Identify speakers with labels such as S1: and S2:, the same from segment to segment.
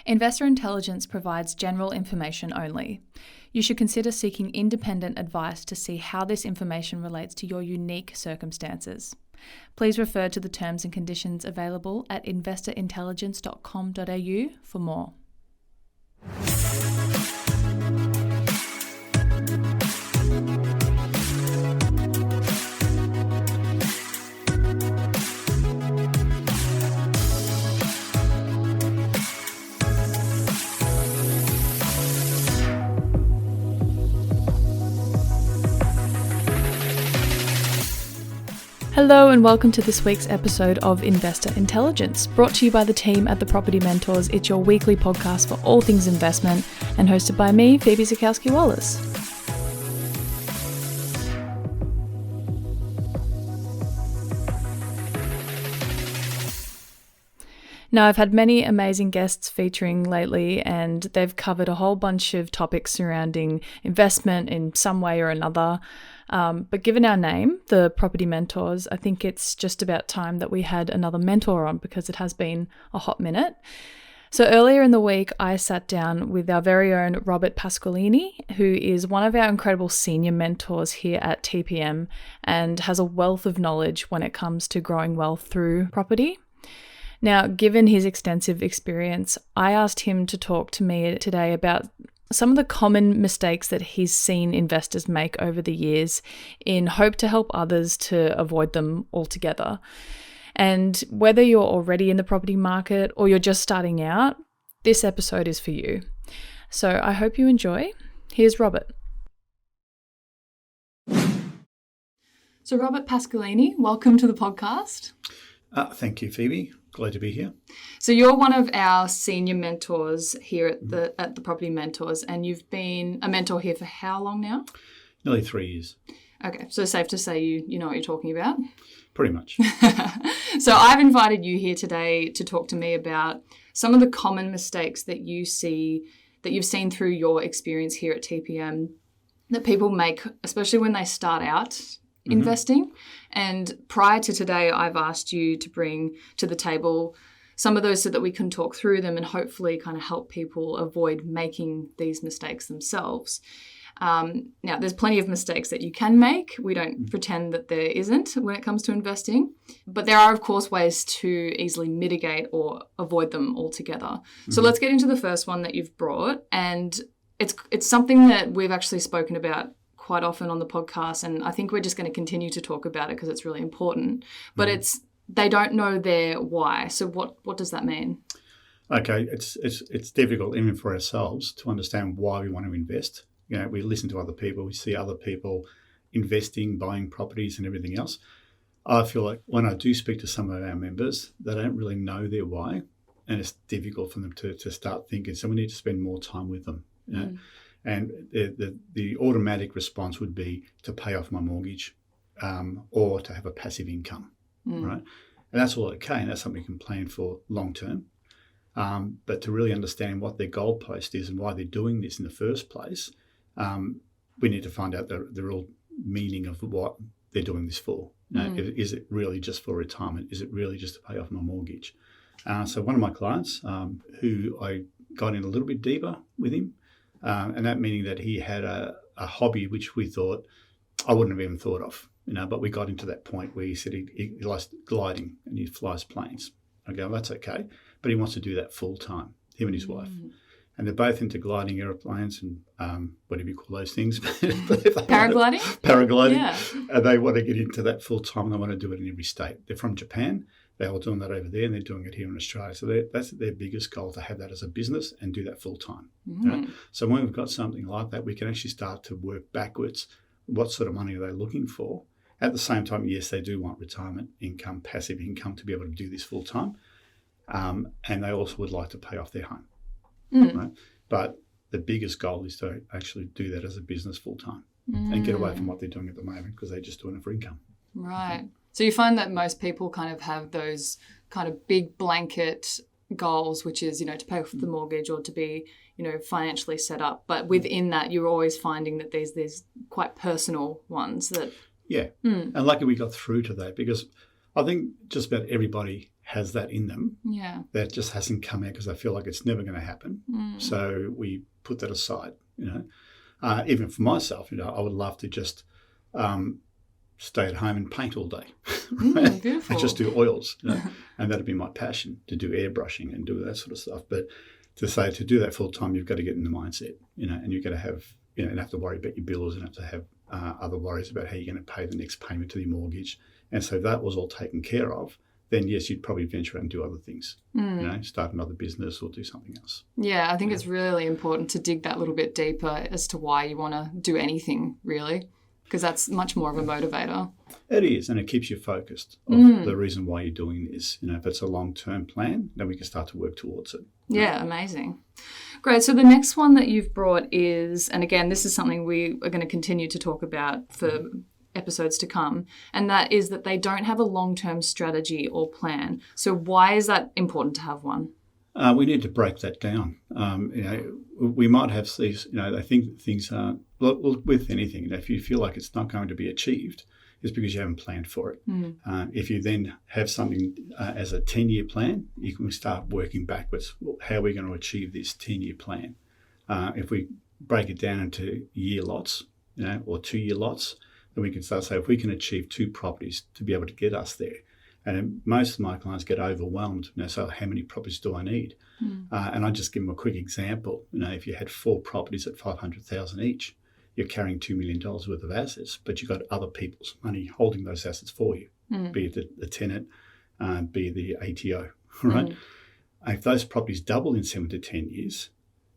S1: Investor Intelligence provides general information only. You should consider seeking independent advice to see how this information relates to your unique circumstances. Please refer to the terms and conditions available at investorintelligence.com.au for more. Hello and welcome to this week's episode of Investor Intelligence, brought to you by the team at the Property Mentors. It's your weekly podcast for all things investment and hosted by me, Phoebe Zakowski-Wallace. Now, I've had many amazing guests featuring lately, and they've covered a whole bunch of topics surrounding investment in some way or another. But given our name, the Property Mentors, I think it's just about time that we had another mentor on because it has been a hot minute. So earlier in the week, I sat down with our very own Robert Pasqualini, who is one of our incredible senior mentors here at TPM and has a wealth of knowledge when it comes to growing wealth through property. Now, given his extensive experience, I asked him to talk to me today about some of the common mistakes that he's seen investors make over the years in hope to help others to avoid them altogether. And whether you're already in the property market or you're just starting out, this episode is for you. So I hope you enjoy. Here's Robert. So Robert Pasqualini, welcome to the podcast.
S2: Thank you, Phoebe. Glad to be here.
S1: So you're one of our senior mentors here at the Property Mentors, and you've been a mentor here for how long now?
S2: Nearly 3 years.
S1: Okay, so safe to say you know what you're talking about?
S2: Pretty much.
S1: So I've invited you here today to talk to me about some of the common mistakes that you've seen through your experience here at TPM that people make, especially when they start out investing. And prior to today, I've asked you to bring to the table some of those so that we can talk through them and hopefully kind of help people avoid making these mistakes themselves. Now, there's plenty of mistakes that you can make. We don't pretend that there isn't when it comes to investing. But there are, of course, ways to easily mitigate or avoid them altogether. So let's get into the first one that you've brought. And it's something that we've actually spoken about quite often on the podcast, and I think we're just going to continue to talk about it because it's really important. But they don't know their why. So what does that mean?
S2: Okay, it's difficult even for ourselves to understand why we want to invest. You know, we listen to other people, we see other people investing, buying properties and everything else. I feel like when I do speak to some of our members, they don't really know their why, and it's difficult for them to start thinking. So we need to spend more time with them. You know? And the automatic response would be to pay off my mortgage or to have a passive income, right? And that's all okay, and that's something we can plan for long term. But to really understand what their goalpost is and why they're doing this in the first place, we need to find out the real meaning of what they're doing this for. You know, is it really just for retirement? Is it really just to pay off my mortgage? So one of my clients who I got in a little bit deeper with him, and that meaning that he had a hobby which we thought I wouldn't have even thought of, you know, but we got into that point where he said he likes gliding and he flies planes. I go, well, that's okay, but he wants to do that full time, him and his wife. And they're both into gliding aeroplanes and whatever you call those things.
S1: Paragliding?
S2: Paragliding.
S1: Yeah.
S2: And they want to get into that full time and they want to do it in every state. They're from Japan. They're all doing that over there and they're doing it here in Australia. So that's their biggest goal, to have that as a business and do that full time. Right? So when we've got something like that, we can actually start to work backwards. What sort of money are they looking for? At the same time, yes, they do want retirement income, passive income to be able to do this full time. And they also would like to pay off their home. Right? But the biggest goal is to actually do that as a business full time and get away from what they're doing at the moment because they're just doing it for income.
S1: Right. So you find that most people kind of have those kind of big blanket goals, which is, you know, to pay off the mortgage or to be, you know, financially set up. But within that, you're always finding that there's quite personal ones that...
S2: Yeah. And luckily we got through to that because I think just about everybody has that in them.
S1: Yeah.
S2: That just hasn't come out because they feel like it's never going to happen. So we put that aside, Even for myself, I would love to just stay at home and paint all day.
S1: Beautiful.
S2: And just do oils, and that'd be my passion, to do airbrushing and do that sort of stuff. But to do that full time, you've got to get in the mindset, and you've got to have, and have to worry about your bills and have to have other worries about how you're going to pay the next payment to your mortgage. And so that was all taken care of. Then yes, you'd probably venture out and do other things, start another business or do something else.
S1: Yeah, I think it's really important to dig that little bit deeper as to why you want to do anything, really, because that's much more of a motivator.
S2: It is, and it keeps you focused on the reason why you're doing this. If it's a long-term plan, then we can start to work towards it.
S1: Yeah, amazing. Great. So the next one that you've brought is, and again, this is something we are going to continue to talk about for episodes to come, and that is that they don't have a long-term strategy or plan. So why is that important to have one?
S2: We need to break that down. We might have these, I think things are, with anything, if you feel like it's not going to be achieved, it's because you haven't planned for it. If you then have something as a 10-year plan, you can start working backwards. How are we going to achieve this 10-year plan? If we break it down into year lots, or 2-year lots, then we can start to say, if we can achieve 2 properties to be able to get us there. And most of my clients get overwhelmed. So how many properties do I need? And I just give them a quick example. If you had 4 properties at $500,000 each, you're carrying $2 million worth of assets, but you've got other people's money holding those assets for you, be it the tenant, be it the ATO, right? If those properties double in 7 to 10 years,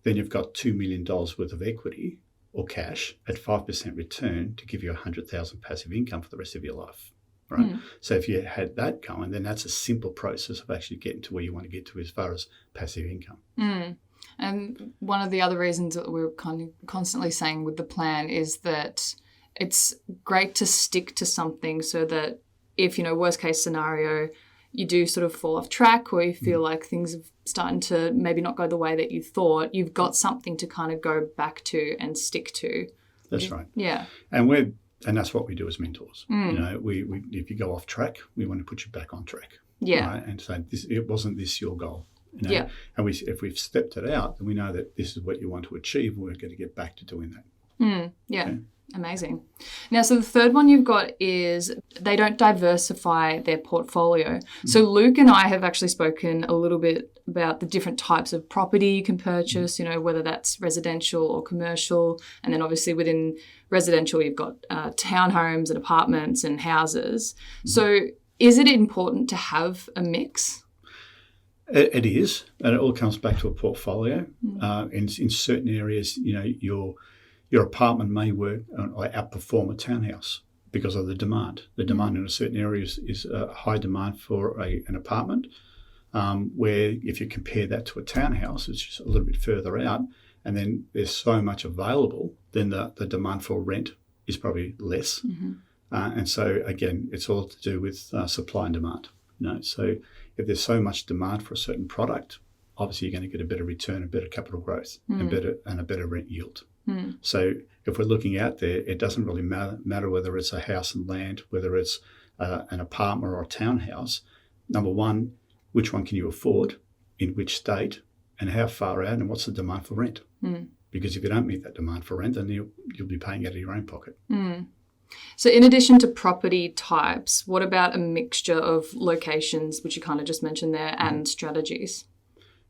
S2: then you've got $2 million worth of equity or cash at 5% return to give you $100,000 passive income for the rest of your life. Right. So if you had that going, then that's a simple process of actually getting to where you want to get to as far as passive income.
S1: And one of the other reasons that we're kind of constantly saying with the plan is that it's great to stick to something so that if, worst case scenario, you do sort of fall off track or you feel like things are starting to maybe not go the way that you thought, you've got something to kind of go back to and stick to.
S2: That's right.
S1: Yeah.
S2: And that's what we do as mentors. We if you go off track, we want to put you back on track.
S1: Yeah.
S2: Right? And say, wasn't this your goal?
S1: Yeah.
S2: And if we've stepped it out, then we know that this is what you want to achieve. We're going to get back to doing that.
S1: Yeah. Okay. Amazing. Now, so the third one you've got is they don't diversify their portfolio. So Luke and I have actually spoken a little bit about the different types of property you can purchase, whether that's residential or commercial. And then obviously within residential, you've got townhomes and apartments and houses. So is it important to have a mix?
S2: It is. And it all comes back to a portfolio. In certain areas, your apartment may work or outperform a townhouse because of the demand. The demand in a certain area is a high demand for an apartment, where if you compare that to a townhouse, it's just a little bit further out, and then there's so much available, then the demand for rent is probably less. And so, again, it's all to do with supply and demand. So if there's so much demand for a certain product, obviously you're going to get a better return, a better capital growth, and a better rent yield. So if we're looking out there, it doesn't really matter whether it's a house and land, whether it's an apartment or a townhouse. Number one, which one can you afford, in which state, and how far out, and what's the demand for rent? Because if you don't meet that demand for rent, then you'll be paying out of your own pocket.
S1: So in addition to property types, what about a mixture of locations, which you kind of just mentioned there, and strategies?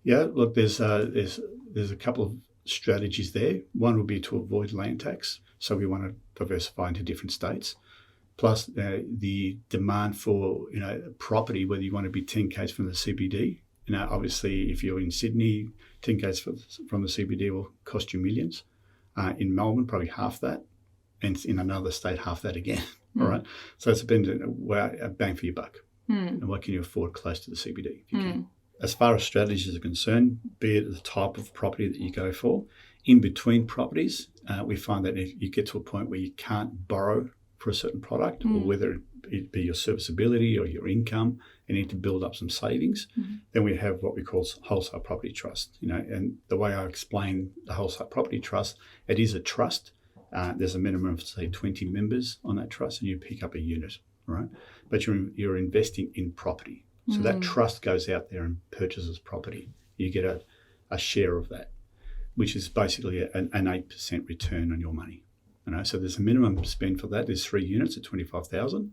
S1: Yeah,
S2: look, there's a couple of strategies there. One would be to avoid land tax. So we want to diversify into different states. Plus the demand for, property, whether you want to be 10 k's from the CBD. Obviously if you're in Sydney, 10 k's from the CBD will cost you millions. In Melbourne, probably half that. And in another state, half that again. All right. So it's a bang for your buck. And what can you afford close to the CBD if you can? As far as strategies are concerned, be it the type of property that you go for, in between properties, we find that if you get to a point where you can't borrow for a certain product, or whether it be your serviceability or your income, you need to build up some savings, then we have what we call wholesale property trust. And the way I explain the wholesale property trust, it is a trust. There's a minimum of, say, 20 members on that trust, and you pick up a unit, right? But you're investing in property. So that trust goes out there and purchases property. You get a share of that, which is basically an 8% return on your money. So there's a minimum spend for that. There's 3 units at 25,000,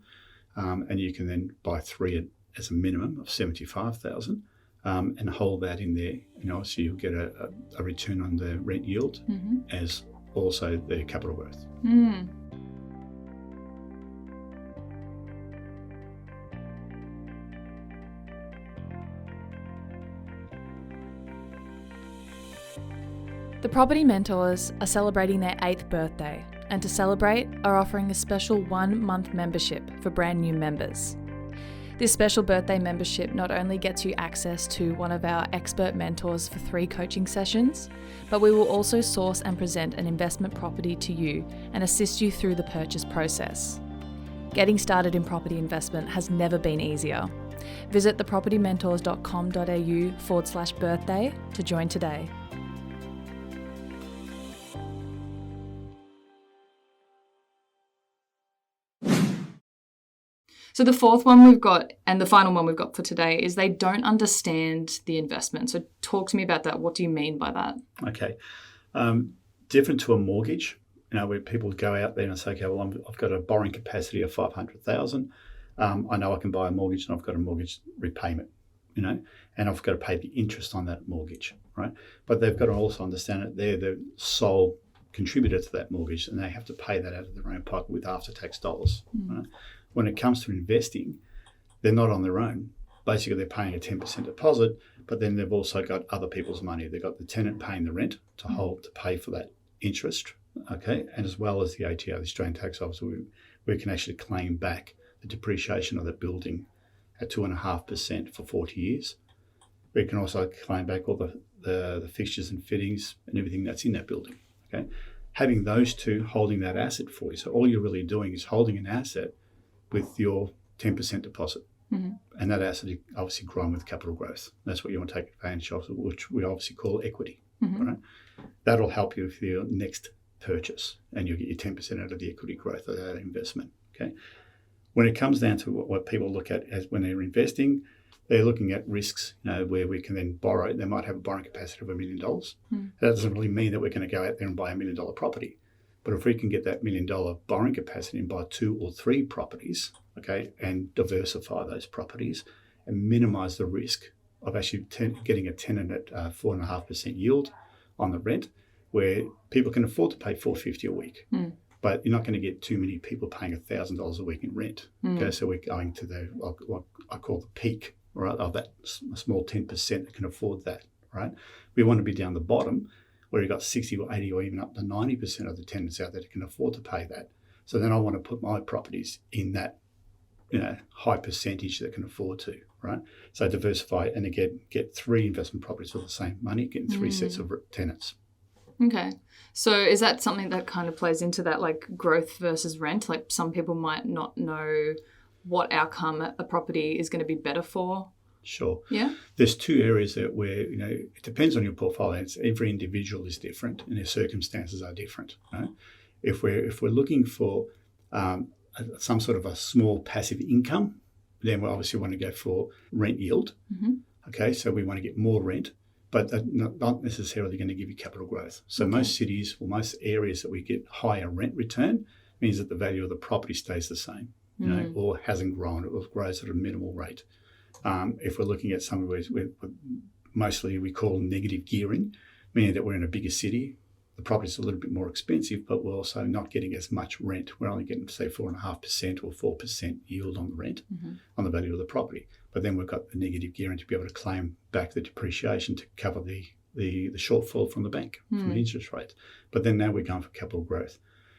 S2: and you can then buy 3 as a minimum of 75,000, and hold that in there. So you'll get a return on the rent yield as also the capital growth.
S1: The Property Mentors are celebrating their 8th birthday, and to celebrate are offering a special 1-month membership for brand new members. This special birthday membership not only gets you access to one of our expert mentors for 3 coaching sessions, but we will also source and present an investment property to you and assist you through the purchase process. Getting started in property investment has never been easier. Visit thepropertymentors.com.au/birthday to join today. So the fourth one we've got, and the final one we've got for today, is they don't understand the investment. So talk to me about that. What do you mean by that?
S2: Okay. Different to a mortgage, where people go out there and say, okay, well, I've got a borrowing capacity of 500,000. I know I can buy a mortgage, and I've got a mortgage repayment, and I've got to pay the interest on that mortgage, right? But they've got to also understand that they're the sole contributor to that mortgage, and they have to pay that out of their own pocket with after-tax dollars, right? When it comes to investing, they're not on their own. Basically, they're paying a 10% deposit, but then they've also got other people's money. They've got the tenant paying the rent to pay for that interest, okay? And as well as the ATO, the Australian Tax Office, we can actually claim back the depreciation of the building at 2.5% for 40 years. We can also claim back all the fixtures and fittings and everything that's in that building, okay? Having those two holding that asset for you. So all you're really doing is holding an asset with your 10% deposit. And that asset is obviously growing with capital growth. That's what you want to take advantage of, which we obviously call equity, right? That'll help you with your next purchase, and you'll get your 10% out of the equity growth of that investment, okay? When it comes down to what people look at as when they're investing, they're looking at risks, where we can then borrow. They might have a borrowing capacity of $1 million. That doesn't really mean that we're going to go out there and buy $1 million property. But if we can get that $1 million borrowing capacity and buy 2 or 3 properties, okay, and diversify those properties and minimise the risk of actually getting a tenant at 4.5% yield on the rent, where people can afford to pay $450 a week, but you're not going to get too many people paying $1,000 a week in rent. Okay, so we're going to what I call the peak, right, of that small 10% that can afford that, right? We want to be down the bottom, where you've got 60 or 80 or even up to 90% of the tenants out there that can afford to pay that. So then I want to put my properties in that, high percentage that can afford to, right? So diversify and again, get 3 investment properties for the same money, getting 3 sets of tenants.
S1: Okay. So is that something that kind of plays into that, like growth versus rent? Like some people might not know what outcome a property is going to be better for.
S2: Sure.
S1: Yeah.
S2: There's 2 areas where it depends on your portfolio. Every individual is different, and their circumstances are different. Right? If we're looking for some sort of a small passive income, then we obviously want to go for rent yield. Okay, so we want to get more rent, but not necessarily going to give you capital growth. So most cities or most areas that we get higher rent return means that the value of the property stays the same, or hasn't grown. It grows at a minimal rate. If we're looking at some of these, mostly we call negative gearing, meaning that we're in a bigger city, the property's a little bit more expensive, but we're also not getting as much rent. We're only getting, say, 4.5% or 4% yield on the rent, on the value of the property. But then we've got the negative gearing to be able to claim back the depreciation to cover the shortfall from the bank, from the interest rate. But then now we're going for capital growth.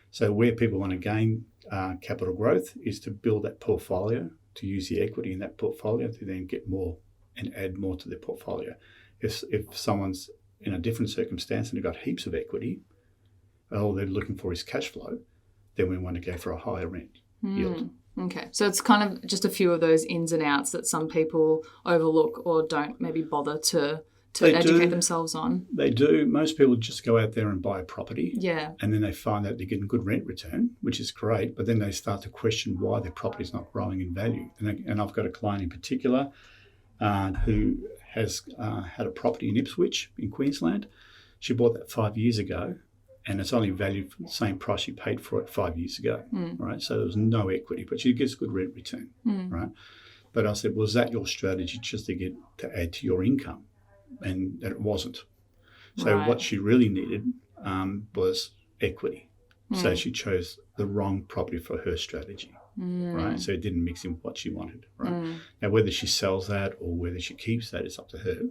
S2: So where people want to gain capital growth is to build that portfolio, to use the equity in that portfolio to then get more and add more to their portfolio. If someone's in a different circumstance and they've got heaps of equity, all they're looking for is cash flow, then we want to go for a higher rent yield.
S1: Okay, so it's kind of just a few of those ins and outs that some people overlook or don't maybe bother to educate themselves on.
S2: They do. Most people just go out there and buy a property.
S1: Yeah.
S2: And then they find that they're getting good rent return, which is great, but then they start to question why their property's not growing in value. And I've got a client in particular, who has had a property in Ipswich in Queensland. She bought that 5 years ago, and it's only valued for the same price she paid for it 5 years ago, right? So there was no equity, but she gets good rent return, right? But I said, was that your strategy just to add to your income? And it wasn't. So what she really needed was equity. So she chose the wrong property for her strategy, right? So it didn't mix in what she wanted, right? Now, whether she sells that or whether she keeps that, it's up to her.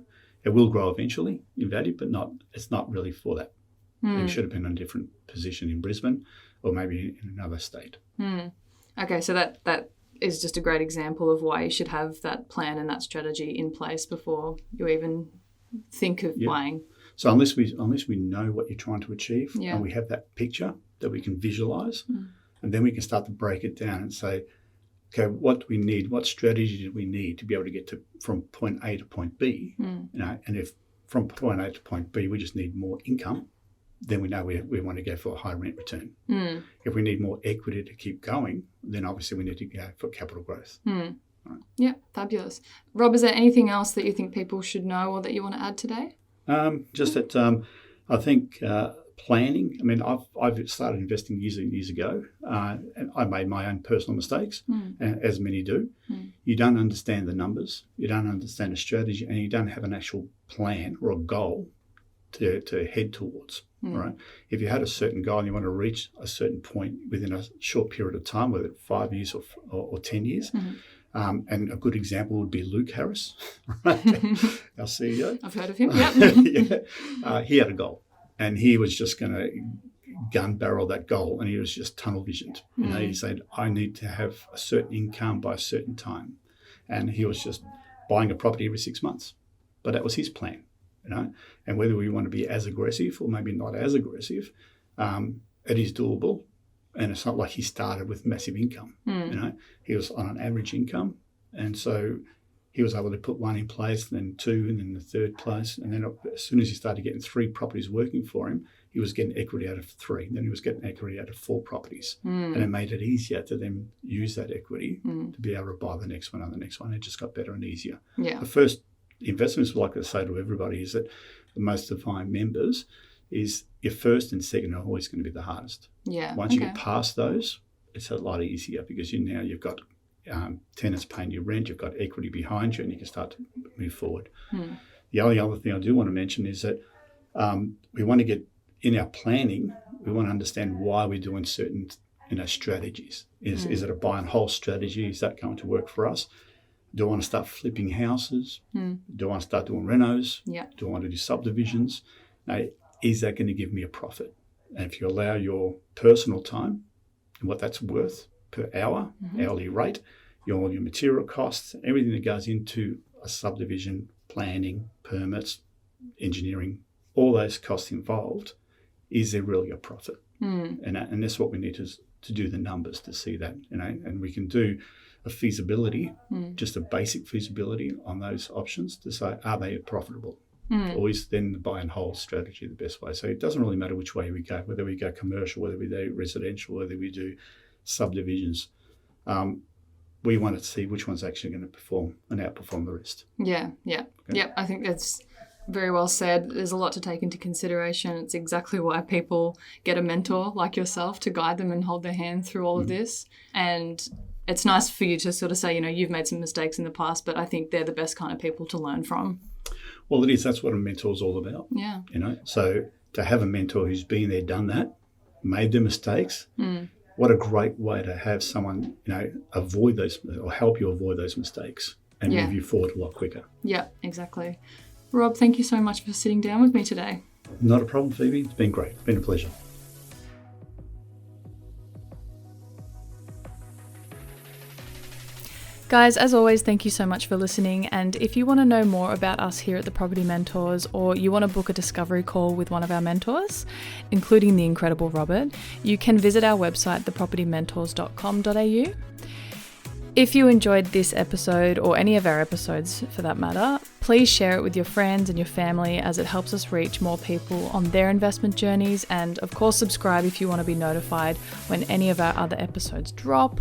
S2: It will grow eventually in value, but it's not really for that. It should have been in a different position in Brisbane or maybe in another state.
S1: Okay, so that is just a great example of why you should have that plan and that strategy in place before you even think of buying.
S2: So unless we know what you're trying to achieve and we have that picture that we can visualize, and then we can start to break it down and say, okay, what do we need? What strategy do we need to be able to get from point A to point B? You know, and if from point A to point B we just need more income, then we know we want to go for a high rent return. If we need more equity to keep going, then obviously we need to go for capital growth. Right.
S1: Yeah, fabulous. Rob, is there anything else that you think people should know or that you want to add today?
S2: Just that I think planning. I mean, I've started investing years and years ago, and I made my own personal mistakes, as many do. You don't understand the numbers, you don't understand a strategy, and you don't have an actual plan or a goal to head towards. Right? If you had a certain goal and you want to reach a certain point within a short period of time, whether it's 5 years or 10 years, and a good example would be Luke Harris, right? Our CEO.
S1: I've heard of him. Yep.
S2: He had a goal, and he was just going to gun barrel that goal, and he was just tunnel visioned. You know, he said, "I need to have a certain income by a certain time," and he was just buying a property every 6 months. But that was his plan. You know, and whether we want to be as aggressive or maybe not as aggressive, it is doable. And it's not like he started with massive income. You know, he was on an average income, and so he was able to put one in place, then two, and then the third place. And then as soon as he started getting 3 properties working for him, he was getting equity out of 3. Then he was getting equity out of 4 properties, and it made it easier to then use that equity to be able to buy the next one and the next one. It just got better and easier.
S1: Yeah.
S2: The first investments, like I say to everybody, is that most of my members is your first and second are always going to be the hardest.
S1: Yeah.
S2: Once you get past those, it's a lot easier because you've got tenants paying your rent, you've got equity behind you, and you can start to move forward. The only other thing I do want to mention is that we want to get in our planning. We want to understand why we're doing certain strategies. Is it a buy and hold strategy? Is that going to work for us? Do I want to start flipping houses? Do I want to start doing renos? Do I want to do subdivisions? Now, is that going to give me a profit? And if you allow your personal time and what that's worth per hour, hourly rate, all your material costs, everything that goes into a subdivision, planning, permits, engineering, all those costs involved, is there really a profit? And that's what we need to do the numbers to see that, and we can do a feasibility, just a basic feasibility on those options to say, are they profitable? Or is then the buy and hold strategy the best way? So it doesn't really matter which way we go, whether we go commercial, whether we do residential, whether we do subdivisions. We want to see which one's actually going to perform and outperform the rest. Yeah.
S1: I think that's very well said. There's a lot to take into consideration. It's exactly why people get a mentor like yourself to guide them and hold their hand through all of this. And it's nice for you to sort of say, you've made some mistakes in the past, but I think they're the best kind of people to learn from.
S2: Well, it is. That's what a mentor is all about.
S1: Yeah.
S2: So to have a mentor who's been there, done that, made the mistakes, what a great way to have someone, avoid those or help you avoid those mistakes and move you forward a lot quicker.
S1: Yeah, exactly. Rob, thank you so much for sitting down with me today.
S2: Not a problem, Phoebe. It's been great. It's been a pleasure.
S1: Guys, as always, thank you so much for listening. And if you want to know more about us here at the Property Mentors, or you want to book a discovery call with one of our mentors, including the incredible Robert, you can visit our website, thepropertymentors.com.au. If you enjoyed this episode, or any of our episodes for that matter, please share it with your friends and your family, as it helps us reach more people on their investment journeys. And of course, subscribe if you want to be notified when any of our other episodes drop.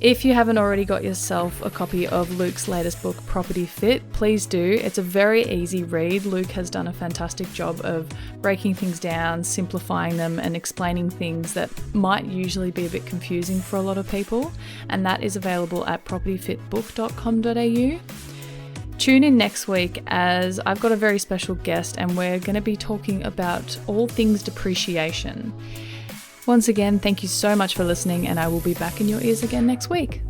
S1: If you haven't already got yourself a copy of Luke's latest book, Property Fit, please do. It's a very easy read. Luke has done a fantastic job of breaking things down, simplifying them, and explaining things that might usually be a bit confusing for a lot of people. And that is available at propertyfitbook.com.au. Tune in next week as I've got a very special guest and we're going to be talking about all things depreciation. Once again, thank you so much for listening, and I will be back in your ears again next week.